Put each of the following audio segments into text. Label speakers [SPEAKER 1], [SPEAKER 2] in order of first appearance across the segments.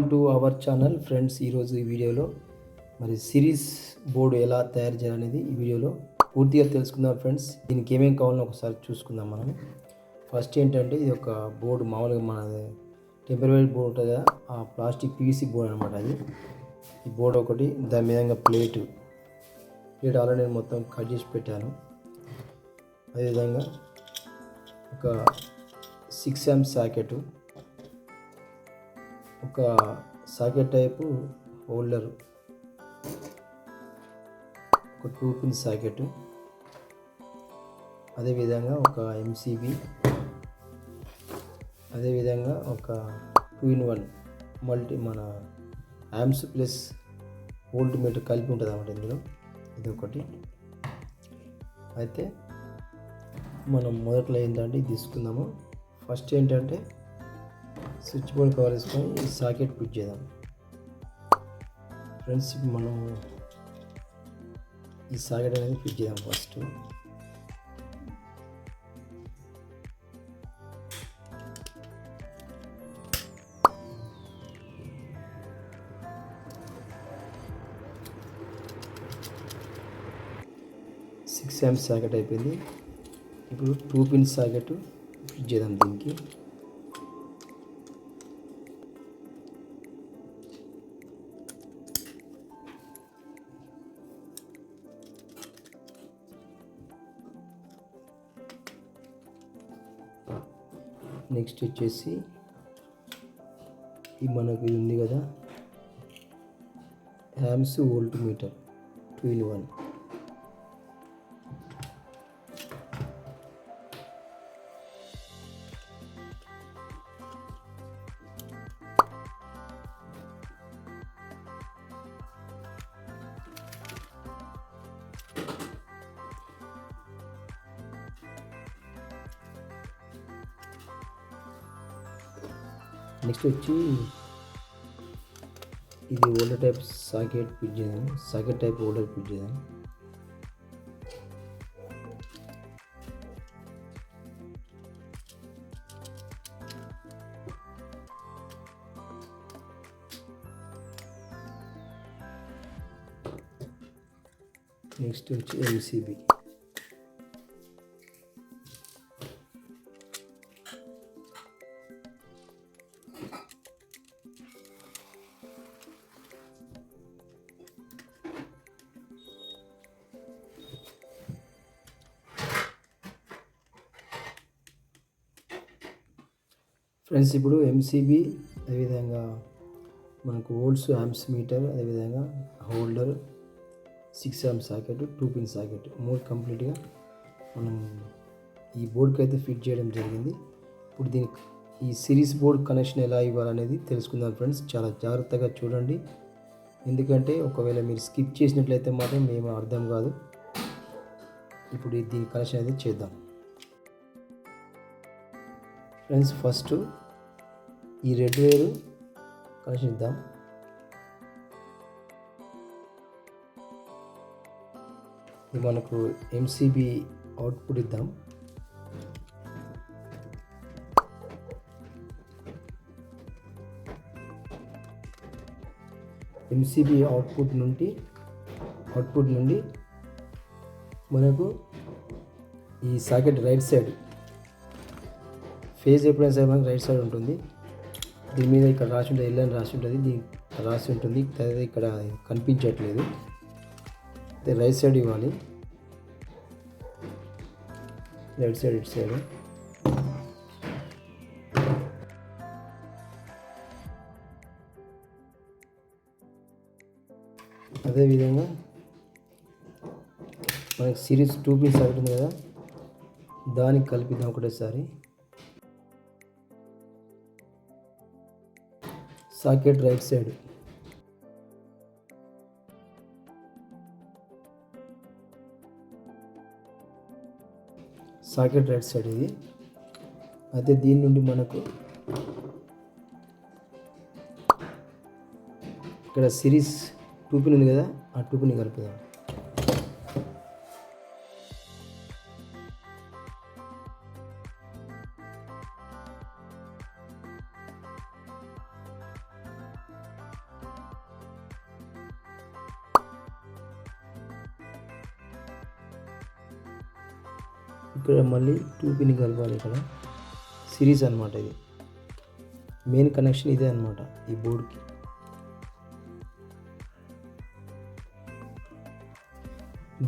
[SPEAKER 1] Welcome to our channel friends. ఈరోజు ఈ వీడియోలో మరి సిరీస్ బోర్డు ఎలా తయారు చేయాలనేది ఈ వీడియోలో పూర్తిగా తెలుసుకుందాం ఫ్రెండ్స్. దీనికి ఏమేమి కావాలో ఒకసారి చూసుకుందాం. మనం ఫస్ట్ ఏంటంటే ఇది ఒక బోర్డు, మామూలుగా మన టెంపరీ బోర్డు ఉంటుంది కదా, ఆ ప్లాస్టిక్ పీవీసీ బోర్డు అనమాట. అది ఈ బోర్డు ఒకటి, దాని మీద ప్లేట్ ఆల్రెడీ నేను మొత్తం కట్ చేసి పెట్టాను. అదేవిధంగా ఒక 6 amp సాకెట్, ఒక సాకెట్ టైపు హోల్డర్, ఒక 2 pin సాకెట్, అదేవిధంగా ఒక ఎంసీబీ, అదేవిధంగా ఒక 2-in-1 మల్టీ మన యాంప్స్ ప్లస్ వోల్ట్ మీటర్ కలిపి ఉంటుంది అన్నమాట ఇందులో. ఇది ఒకటి. అయితే మనం మొదట్లో ఏంటంటే ఇది తీసుకుందాము. ఫస్ట్ ఏంటంటే స్విచ్ బోర్డ్ కవర్ వేసుకొని ఈ సాకెట్ ఫిట్ చేద్దాం ఫ్రెండ్స్. మనం ఈ సాకెట్ అనేది ఫిట్ చేద్దాం ఫస్ట్. సిక్స్ amp సాకెట్ అయిపోయింది. ఇప్పుడు 2 pin సాకెట్ ఫిట్ చేద్దాం దీనికి. నెక్స్ట్ వచ్చేసి ఈ మనకు ఇది ఉంది కదా, amps volt meter 2-in-1. Next వచ్చి ఇది ఓల్డర్ టైప్ సాకెట్ ఫిట్ చేద్దాం. సాకెట్ టైప్ ఓల్డర్ ఫిట్ చేద్దాం. నెక్స్ట్ వచ్చి ఎంసీబీ. ఫ్రెండ్స్, ఇప్పుడు ఎంసీబీ, అదేవిధంగా మనకు వోల్ట్స్, యాంప్స్ మీటర్, అదేవిధంగా holder, 6 amp socket, 2 pin socket 3 కంప్లీట్గా మనం ఈ బోర్డుకి అయితే ఫిట్ చేయడం జరిగింది. ఇప్పుడు దీనికి ఈ సిరీస్ బోర్డ్ కనెక్షన్ ఎలా ఇవ్వాలనేది తెలుసుకుందాం ఫ్రెండ్స్. చాలా జాగ్రత్తగా చూడండి, ఎందుకంటే ఒకవేళ మీరు స్కిప్ చేసినట్లయితే మాత్రం మేము అర్థం కాదు. ఇప్పుడు దీని కనెక్షన్ అయితే చేద్దాం ఫ్రెండ్స్. ఫస్ట్ ఈ రెడ్ వైర్ కనెక్షన్ ఇద్దాం. ఇది మనకు ఎంసీబీ అవుట్పుట్ ఇద్దాం. ఎంసీబీ అవుట్పుట్ నుండి మనకు ఈ సాకెట్ రైట్ సైడ్ ఫేజ్ ఎప్పుడైనా సరే మనకు రైట్ సైడ్ ఉంటుంది. దీని మీద ఇక్కడ రాసి ఉంటుంది, ఎల్ అని రాసి ఉంటుంది, దీనికి రాసి ఉంటుంది. అదే ఇక్కడ కనిపించట్లేదు. అయితే రైట్ సైడ్ ఇవ్వాలి, రైట్ సైడ్, ఇటు సైడ్. అదేవిధంగా మనకి సిరీస్ 2 pin సాకెట్ ఉంది కదా, దానికి కలిపిద్దాం ఒకటేసారి. Socket right side, socket right side ఇది. అయితే దీని నుండి మనకు ఇక్కడ సిరీస్ 2 pin ఉంది కదా, ఆ 2 pin కలుపుదాం. ఇక్కడ మళ్ళీ 2 పిన్ కలపాలి. ఇక్కడ సిరీస్ అనమాట. ఇది మెయిన్ కనెక్షన్ ఇదే అనమాట ఈ బోర్డుకి.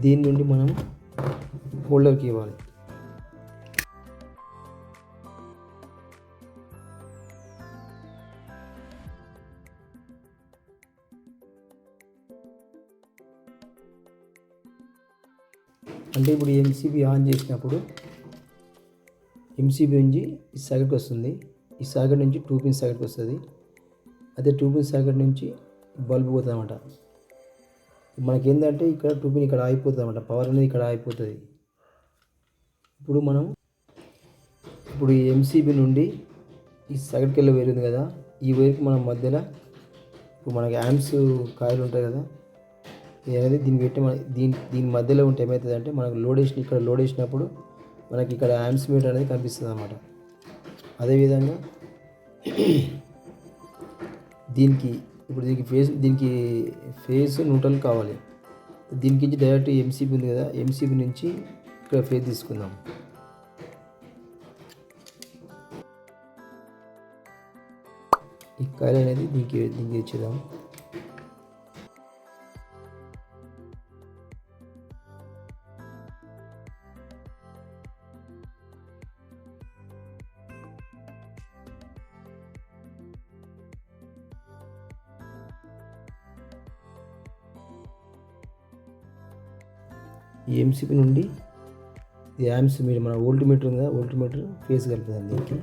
[SPEAKER 1] దీని నుండి మనం హోల్డర్కి ఇవ్వాలి. అంటే ఇప్పుడు ఎంసీబీ ఆన్ చేసినప్పుడు ఎంసీబీ నుంచి ఈ సాకెట్కి వస్తుంది. ఈ సాకెట్ నుంచి 2 పిన్ సాకెట్కి వస్తుంది. అదే 2 పిన్ సాకెట్ నుంచి బల్బ్ పోతుంది అన్నమాట. మనకి ఏంటంటే ఇక్కడ 2 పిన్ ఇక్కడ ఆగిపోతుంది అన్నమాట. పవర్ అనేది ఇక్కడ ఆగిపోతుంది. ఇప్పుడు ఈ ఎంసీబీ నుండి ఈ సాకెట్కి వెళ్ళి వైర్ ఉంది కదా, ఈ వైర్కి మనం మధ్యలో ఇప్పుడు మనకి యాంప్స్ కాయిల్ ఉంటాయి కదా, ఇది అనేది దీన్ని పెట్టి దీని మధ్యలో ఉంటే ఏమవుతుంది అంటే మనకు ఇక్కడ లోడ్ వేసినప్పుడు మనకి ఇక్కడ యాంప్స్ మీటర్ అనేది కనిపిస్తుంది అన్నమాట. అదేవిధంగా దీనికి ఫేస్ న్యూట్రల్ కావాలి. దీనికి డైరెక్ట్ ఎంసీబీ ఉంది కదా, ఎంసీబీ నుంచి ఇక్కడ ఫేస్ తీసుకుందాం. ఈ కాయిల్ అనేది దీనికి ఇచ్చేద్దాం. ఈ ఎంసీబీ నుండి ఈ యాంప్స్ మీటర్ మన వోల్ట్ మీటర్ ఉంది కదా, వోల్ట్ మీటర్ ఫేస్ కలుపుతుంది దీనికి.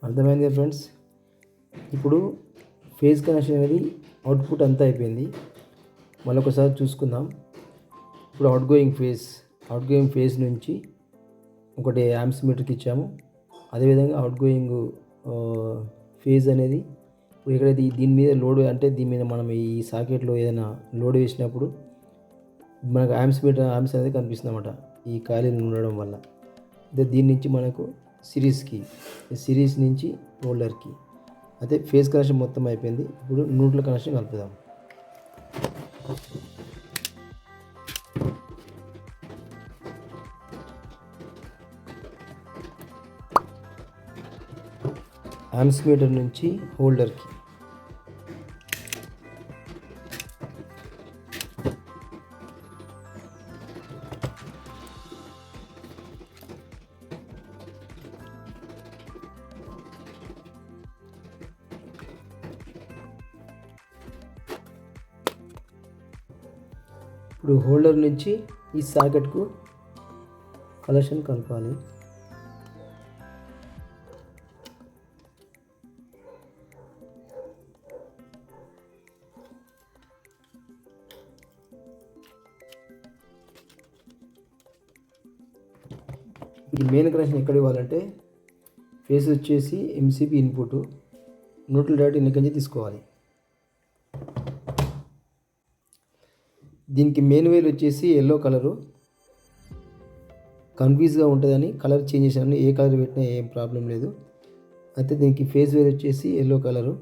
[SPEAKER 1] అర్థమైంది ఫ్రెండ్స్. ఇప్పుడు ఫేజ్ కనెక్షన్ అనేది అవుట్పుట్ అంతా అయిపోయింది. మళ్ళీ ఒకసారి చూసుకుందాం. ఇప్పుడు అవుట్ గోయింగ్ ఫేజ్ నుంచి ఒకటి యాంప్స్ మీటర్కి ఇచ్చాము. అదేవిధంగా అవుట్ గోయింగ్ ఫేజ్ అనేది ఇప్పుడు ఎక్కడైతే దీని మీద లోడ్ అంటే దీని మీద మనం ఈ సాకెట్లో ఏదైనా లోడ్ వేసినప్పుడు మనకు యాంప్స్ అనేది కనిపిస్తుంది అన్నమాట ఈ కాయిల్ ఉండడం వల్ల. అదే దీని నుంచి మనకు సిరీస్ నుంచి హోల్డర్కి అదే ఫేజ్ కనెక్షన్ మొత్తం అయిపోయింది. ఇప్పుడు న్యూట్రల్ కనెక్షన్ కలుపుదాం. యాంప్స్ మీటర్ నుంచి హోల్డర్కి. ఇప్పుడు హోల్డర్ నుంచి ఈ సాకెట్కు కనెక్షన్ కలపాలి. ఈ మెయిన్ కనెక్షన్ ఎక్కడ ఇవ్వాలంటే ఫేస్ వచ్చేసి MCB input, neutral direct input నుంచి తీసుకోవాలి. దీనికి మెయిన్ వైర్ వచ్చేసి ఎల్లో కలరు. కన్ఫ్యూజ్గా ఉంటుందని కలర్ చేంజ్ చేశాను. ఏ కలర్ పెట్టినా ఏం ప్రాబ్లం లేదు. అయితే దీనికి ఫేస్ వైర్ వచ్చేసి ఎల్లో కలరు.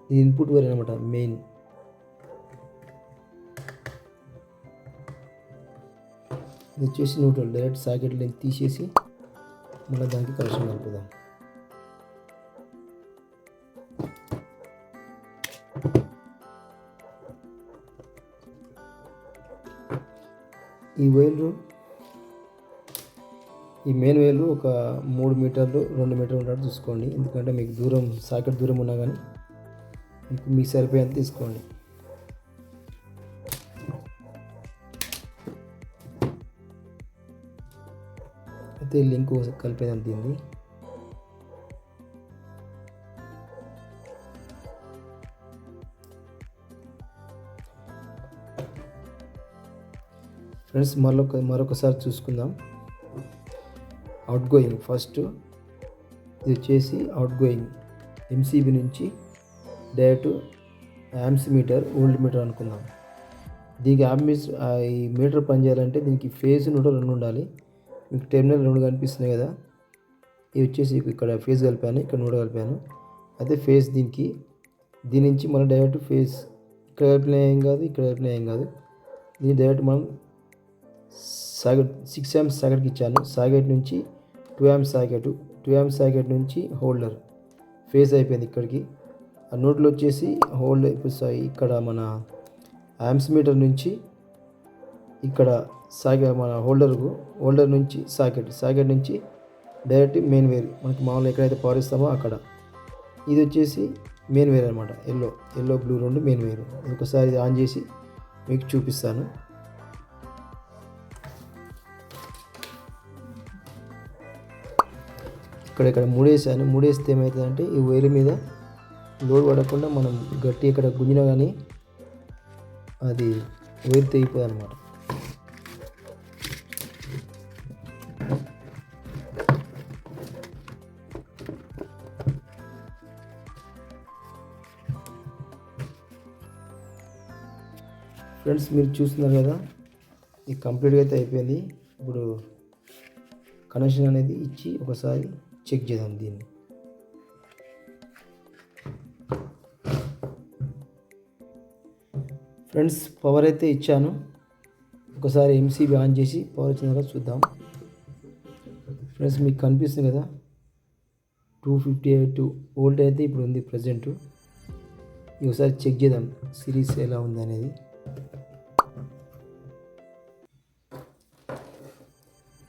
[SPEAKER 1] ఇది ఇన్పుట్ వైర్ అనమాట మెయిన్. ఇది వచ్చేసి న్యూట్రల్ డైరెక్ట్ సాకెట్ లెంత్ తీసేసి మళ్ళీ దానికి కనెక్షన్ కలుపుదాం. ఈ మెయిన్ వైర్లు ఒక 3 మీటర్లు 2 మీటర్లు ఉన్నట్టు చూసుకోండి. ఎందుకంటే మీకు సాకెట్ దూరం ఉన్నా కానీ మీకు సరిపోయేంత తీసుకోండి. అయితే లింక్ కలిపేదంత దీన్ని. ఫ్రెండ్స్ మరొకసారి చూసుకుందాం. అవుట్ గోయింగ్ ఫస్ట్ ఇది వచ్చేసి అవుట్ గోయింగ్ ఎంసీబీ నుంచి direct amps meter volt meter అనుకుందాం. దీనికి ఈ మీటర్ పనిచేయాలంటే దీనికి ఫేజ్ న్యూట్రల్ 2 ఉండాలి. మీకు టెర్మినల్ 2 కనిపిస్తున్నాయి కదా, ఇవి వచ్చేసి ఇక్కడ ఫేజ్ కలిపాను, ఇక్కడ న్యూట్రల్ కలిపాను. అయితే ఫేజ్ దీని నుంచి మనం డైరెక్ట్ ఫేజ్ ఇక్కడ కలిపిన ఏం కాదు, ఇక్కడ కలిపిన ఏం కాదు. దీన్ని డైరెక్ట్ మనం సాకెట్ 6 amps సాకెట్కి ఇచ్చాను. సాకెట్ నుంచి 2 amps సాకెట్, 2 amps సాకెట్ నుంచి హోల్డర్ ఫేజ్ అయిపోయింది ఇక్కడికి. ఆ నోట్లో వచ్చేసి ఇక్కడ మన యాంప్స్ మీటర్ నుంచి ఇక్కడ మన హోల్డర్ నుంచి సాకెట్ నుంచి డైరెక్ట్ మెయిన్ వేర్, మనకి మామూలుగా ఎక్కడైతే పవర్ ఇస్తామో అక్కడ. ఇది వచ్చేసి మెయిన్ వేర్ అనమాట, ఎల్లో బ్లూ 2 మెయిన్ వేర్. ఒకసారి ఆన్ చేసి మీకు చూపిస్తాను. ఇక్కడ 3 వేసాను. 3 వేస్తే ఏమవుతుందంటే ఈ వైర్ మీద లోడ్ పడకుండా మనం గట్టి ఇక్కడ గుంజినా కానీ అది వైర్ తెగిపోతుంది అన్నమాట. ఫ్రెండ్స్ మీరు చూస్తున్నారు కదా, ఇది కంప్లీట్గా అయితే అయిపోయింది. ఇప్పుడు కనెక్షన్ అనేది ఇచ్చి ఒకసారి చెక్ చేద్దాం దీన్ని. ఫ్రెండ్స్ పవర్ అయితే ఇచ్చాను. ఒకసారి ఎంసీబీ ఆన్ చేసి పవర్ వచ్చిన తర్వాత చూద్దాం. ఫ్రెండ్స్ మీకు కనిపిస్తుంది కదా, 258 వోల్ట్ అయితే ఇప్పుడు ఉంది ప్రజెంట్. ఒకసారి చెక్ చేద్దాం సిరీస్ ఎలా ఉంది అనేది.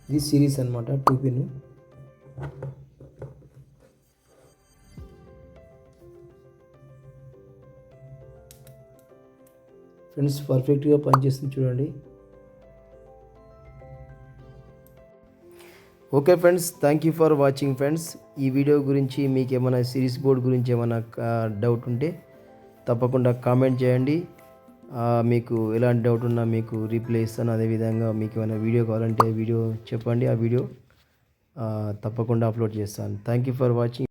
[SPEAKER 1] ఇది సిరీస్ అనమాట, 2 పిన్. ఫ్రెండ్స్ పర్ఫెక్ట్గా పనిచేస్తుంది చూడండి. Okay friends, thank you for watching friends. ఈ వీడియో గురించి మీకు ఏమైనా సిరీస్ బోర్డ్ గురించి ఏమైనా డౌట్ ఉంటే తప్పకుండా కామెంట్ చేయండి. మీకు ఎలాంటి డౌట్ ఉన్నా మీకు రిప్లై ఇస్తాను. అదేవిధంగా మీకు ఏమైనా వీడియో కావాలంటే వీడియో చెప్పండి, ఆ వీడియో తప్పకుండా అప్లోడ్ చేస్తాను. Thank you for watching.